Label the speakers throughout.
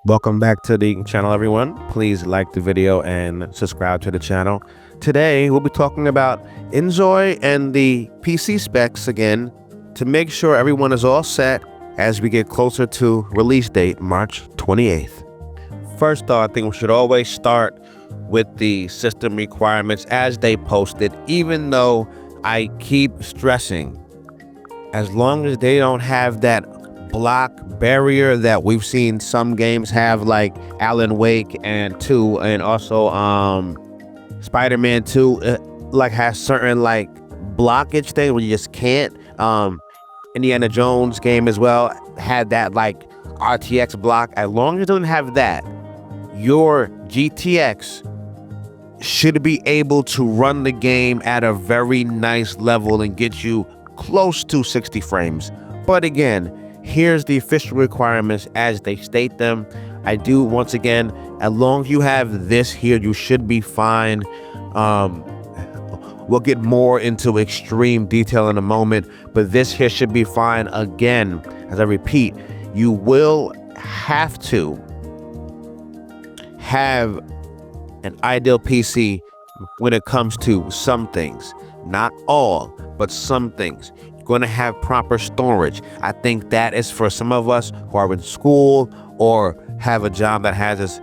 Speaker 1: Welcome back to the channel, everyone. Please like the video and subscribe to the channel. Today, we'll be talking about Inzoi and the PC specs again to make sure everyone is all set as we get closer to release date, March 28th. First off, I think we should always start with the system requirements as they posted, even though I keep stressing, as long as they don't have that block barrier that we've seen some games have, like Alan Wake and 2, and also Spider-Man 2 like has certain like blockage thing where you just can't. Indiana Jones game as well had that like RTX block. As long as it doesn't have that, your GTX should be able to run the game at a very nice level and get you close to 60 frames. But again, here's the official requirements as they state them. I do, once again, as long as you have this here, you should be fine. We'll get more into extreme detail in a moment, but this here should be fine. Again, as I repeat, you will have to have an ideal PC when it comes to some things, not all, but some things. You're going to have proper storage. I think that is for some of us who are in school or have a job that has us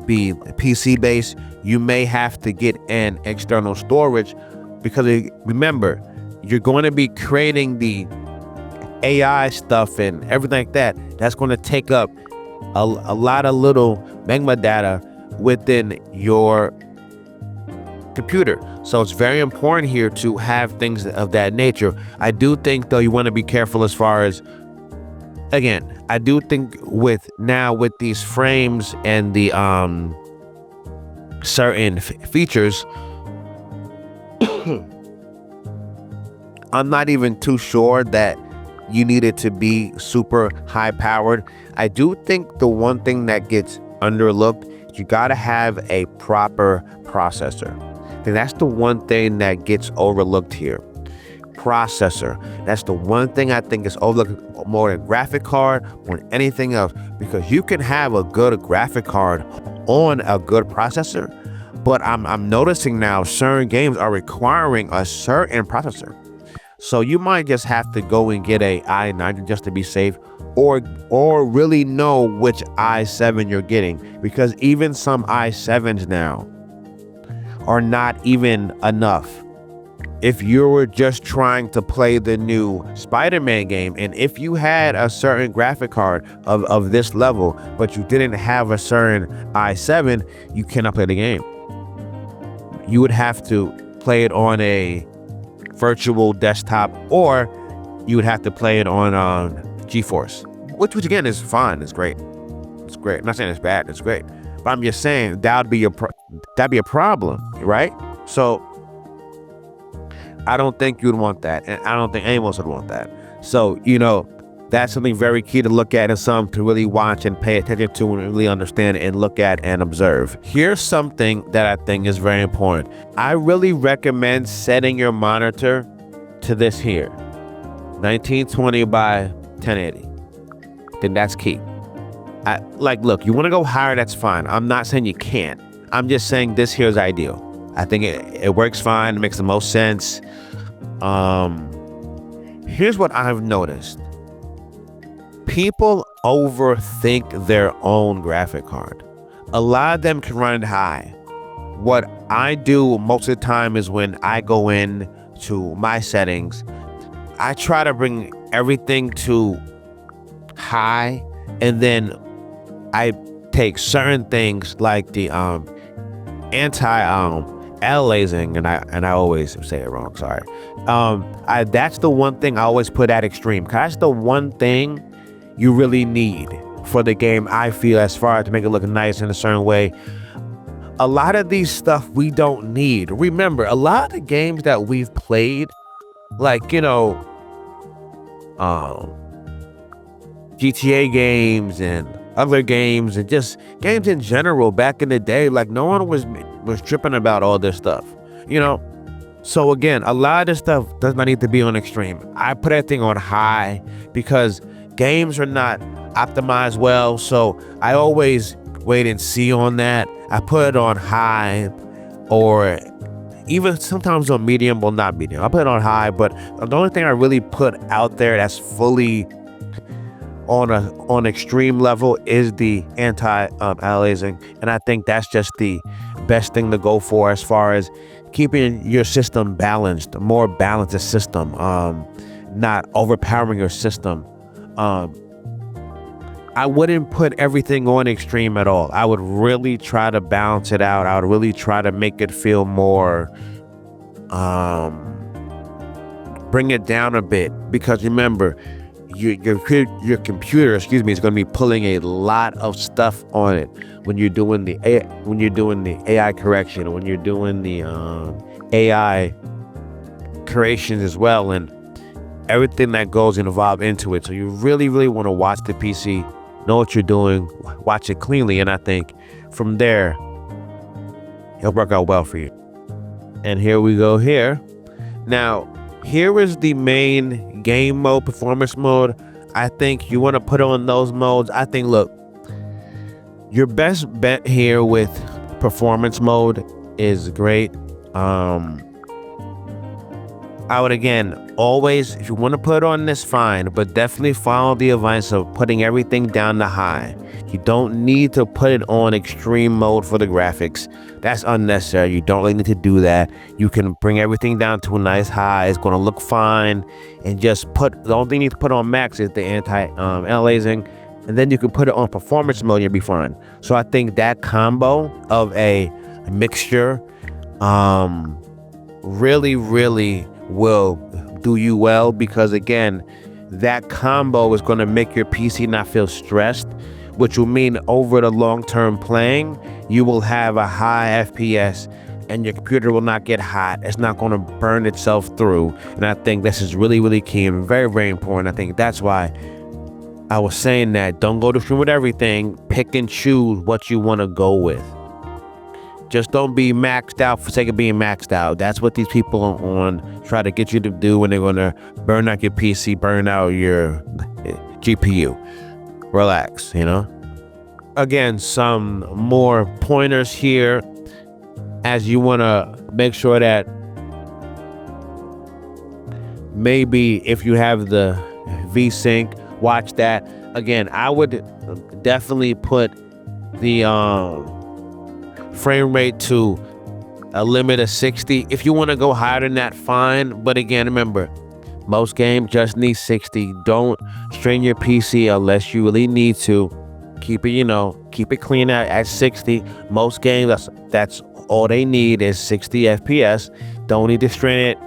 Speaker 1: be PC based. You may have to get an external storage because remember, you're going to be creating the AI stuff and everything like that. That's going to take up a lot of little magma data within your computer. So it's very important here to have things of that nature. I do think though you want to be careful as far as, again, I do think with these frames and the certain features, I'm not even too sure that you need it to be super high powered. I do think the one thing that gets underlooked, you got to have a proper processor. And that's the one thing that gets overlooked here. Processor. That's the one thing I think is overlooked more than graphic card, more than anything else, because you can have a good graphic card on a good processor, but I'm noticing now certain games are requiring a certain processor. So you might just have to go and get a i9 just to be safe, or really know which i7 you're getting, because even some i7s now are not even enough. If you were just trying to play the new Spider-Man game, and if you had a certain graphic card of this level, but you didn't have a certain i7, you cannot play the game. You would have to play it on a virtual desktop, or you would have to play it on GeForce, which again is fine. It's great. It's great. I'm not saying it's bad. It's great. But I'm just saying that'd be a problem, right? So I don't think you'd want that, and I don't think anyone would want that. So, that's something very key to look at and something to really watch and pay attention to and really understand and look at and observe. Here's something that I think is very important. I really recommend setting your monitor to this here, 1920 by 1080. Then that's key. Look, you want to go higher, that's fine. I'm not saying you can't. I'm just saying this here is ideal. I think it works fine. It makes the most sense. Here's what I've noticed. People overthink their own graphic card. A lot of them can run it high. What I do most of the time is when I go in to my settings, I try to bring everything to high, and then I take certain things like the anti-aliasing, and I always say it wrong, sorry. That's the one thing I always put at extreme, because that's the one thing you really need for the game, I feel, as far as to make it look nice in a certain way. A lot of these stuff we don't need. Remember, a lot of the games that we've played, like, GTA games and other games and just games in general back in the day, like no one was tripping about all this stuff, So again, a lot of this stuff does not need to be on extreme. I put everything on high because games are not optimize well. So I always wait and see on that. I put it on high, or even sometimes on medium. Well, not medium. I put it on high, but the only thing I really put out there that's fully on extreme level is the anti-aliasing, and I think that's just the best thing to go for as far as keeping your system balanced, a more balanced system, not overpowering your system. Um, I wouldn't put everything on extreme at all. I would really try to balance it out. I would really try to make it feel more, bring it down a bit, because remember, your computer, excuse me, is going to be pulling a lot of stuff on it when you're doing the AI correction, when you're doing the AI creations as well, and everything that goes involved into it. So you really, really want to watch the PC, know what you're doing, watch it cleanly, and I think from there it'll work out well for you. And here we go here. Now, here is the main game mode, performance mode. I think you want to put on those modes. I think, look, your best bet here with performance mode is great. I would, again, always, if you want to put on this, fine, but definitely follow the advice of putting everything down to high. You don't need to put it on extreme mode for the graphics. That's unnecessary. You don't really need to do that. You can bring everything down to a nice high. It's going to look fine. And just put, the only thing you need to put on max is the anti-aliasing. And then you can put it on performance mode and you'll be fine. So I think that combo of a mixture really, really will do you well, because again, that combo is going to make your PC not feel stressed, which will mean over the long-term playing, you will have a high FPS and your computer will not get hot. It's not going to burn itself through. And I think this is really, really key and very, very important. I think that's why I was saying that don't go to stream with everything. Pick and choose what you want to go with. Just don't be maxed out for sake of being maxed out. That's what these people on try to get you to do when they're going to burn out your PC, burn out your GPU. Relax, you know? Again, some more pointers here as you want to make sure that maybe if you have the VSync, watch that. Again, I would definitely put the frame rate to a limit of 60. If you want to go higher than that, fine. But again, remember, most games just need 60. Don't strain your PC unless you really need to. Keep it, keep it clean at 60. Most games, that's all they need is 60 FPS. Don't need to strain it.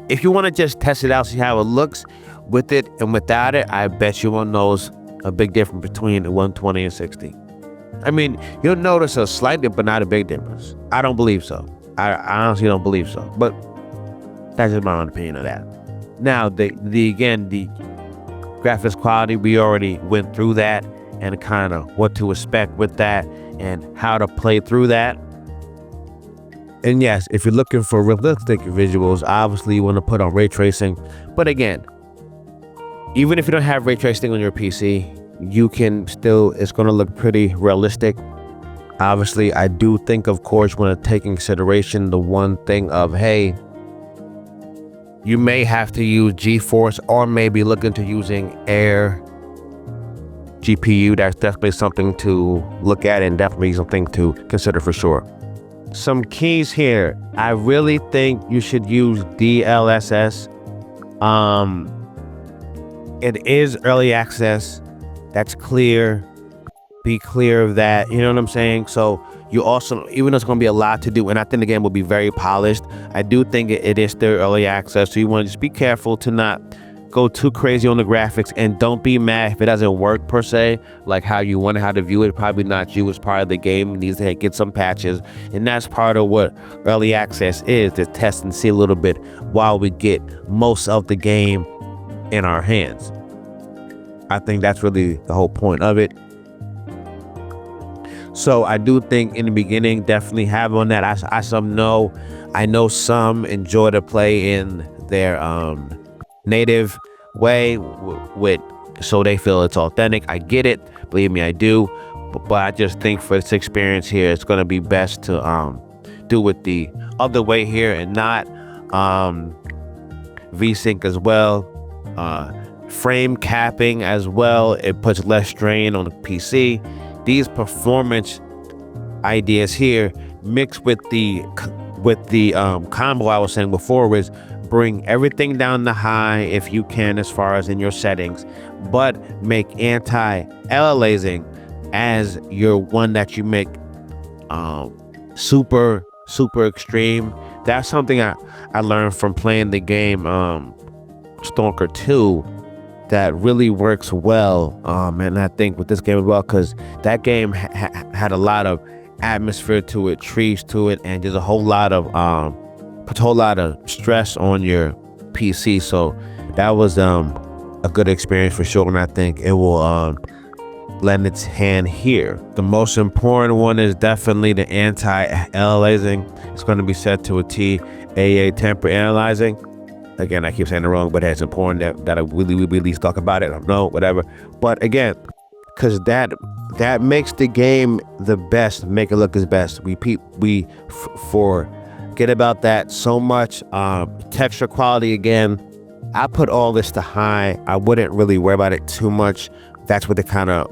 Speaker 1: If you want to just test it out, see how it looks with it and without it, I bet you won't notice a big difference between 120 and 60. I mean, you'll notice a slight difference, but not a big difference. I don't believe so. I honestly don't believe so. But that's just my own opinion of that. Now, the graphics quality, we already went through that and kind of what to expect with that and how to play through that. And yes, if you're looking for realistic visuals, obviously you want to put on ray tracing. But again, even if you don't have ray tracing on your PC, you can still, it's going to look pretty realistic. Obviously, I do think, of course, when take in consideration the one thing of, hey, you may have to use GeForce or maybe look into using Air GPU. That's definitely something to look at and definitely something to consider for sure. Some keys here. I really think you should use DLSS. It is early access. That's clear. Be clear of that. You know what I'm saying? So you also, even though it's going to be a lot to do, and I think the game will be very polished, I do think it is still early access. So you want to just be careful to not go too crazy on the graphics, and don't be mad if it doesn't work per se, like how you want how to view it. Probably not you as part of the game. It needs to get some patches, and that's part of what early access is, to test and see a little bit while we get most of the game in our hands. I think that's really the whole point of it. So I do think in the beginning, definitely have on that. I know some enjoy to play in their native way with so they feel it's authentic. I get it, believe me, I do, but I just think for this experience here, it's going to be best to do it the other way here and not V-Sync as well. Frame capping as well, it puts less strain on the PC. These performance ideas here mixed with the combo I was saying before is bring everything down to high if you can as far as in your settings, but make anti-aliasing as your one that you make super extreme. That's something I learned from playing the game Stalker 2 that really works well, and I think with this game as well, because that game had a lot of atmosphere to it, trees to it, and there's a whole lot of puts a whole lot of stress on your PC. So that was a good experience for sure, and I think it will lend its hand here. The most important one is definitely the anti-aliasing. It's going to be set to a TAA temper analyzing. Again, I keep saying it wrong, but it's important that I really talk about it. I don't know, whatever. But again, because that makes the game the best, make it look as best. We forget about that so much. Texture quality, again, I put all this to high. I wouldn't really worry about it too much. That's what they kind of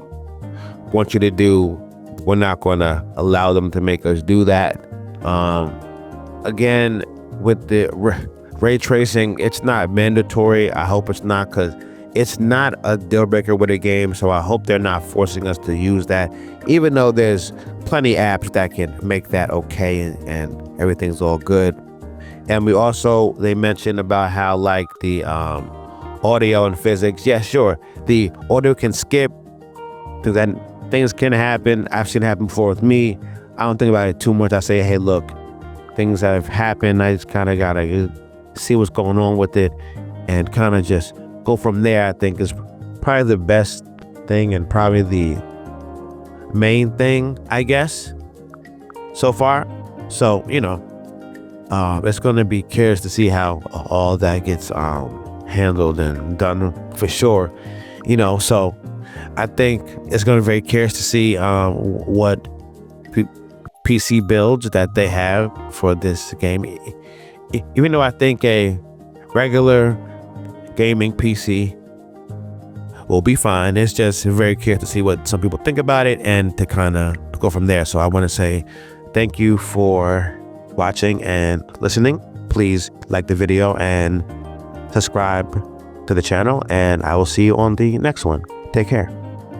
Speaker 1: want you to do. We're not going to allow them to make us do that. Again, with the ray tracing, it's not mandatory. I hope it's not, because it's not a deal breaker with a game. So I hope they're not forcing us to use that, even though there's plenty apps that can make that okay and everything's all good. And they mentioned about how like the audio and physics. Yeah, sure. The audio can skip, because then things can happen. I've seen it happen before with me. I don't think about it too much. I say, hey, look, things that have happened, I just kind of gotta see what's going on with it and kind of just go from there. I think is probably the best thing and probably the main thing, I guess, so far. So, it's going to be curious to see how all that gets handled and done for sure. So I think it's going to be very curious to see what PC builds that they have for this game. Even though I think a regular gaming PC will be fine, it's just very curious to see what some people think about it and to kind of go from there. So I want to say thank you for watching and listening. Please like the video and subscribe to the channel, and I will see you on the next one. Take care.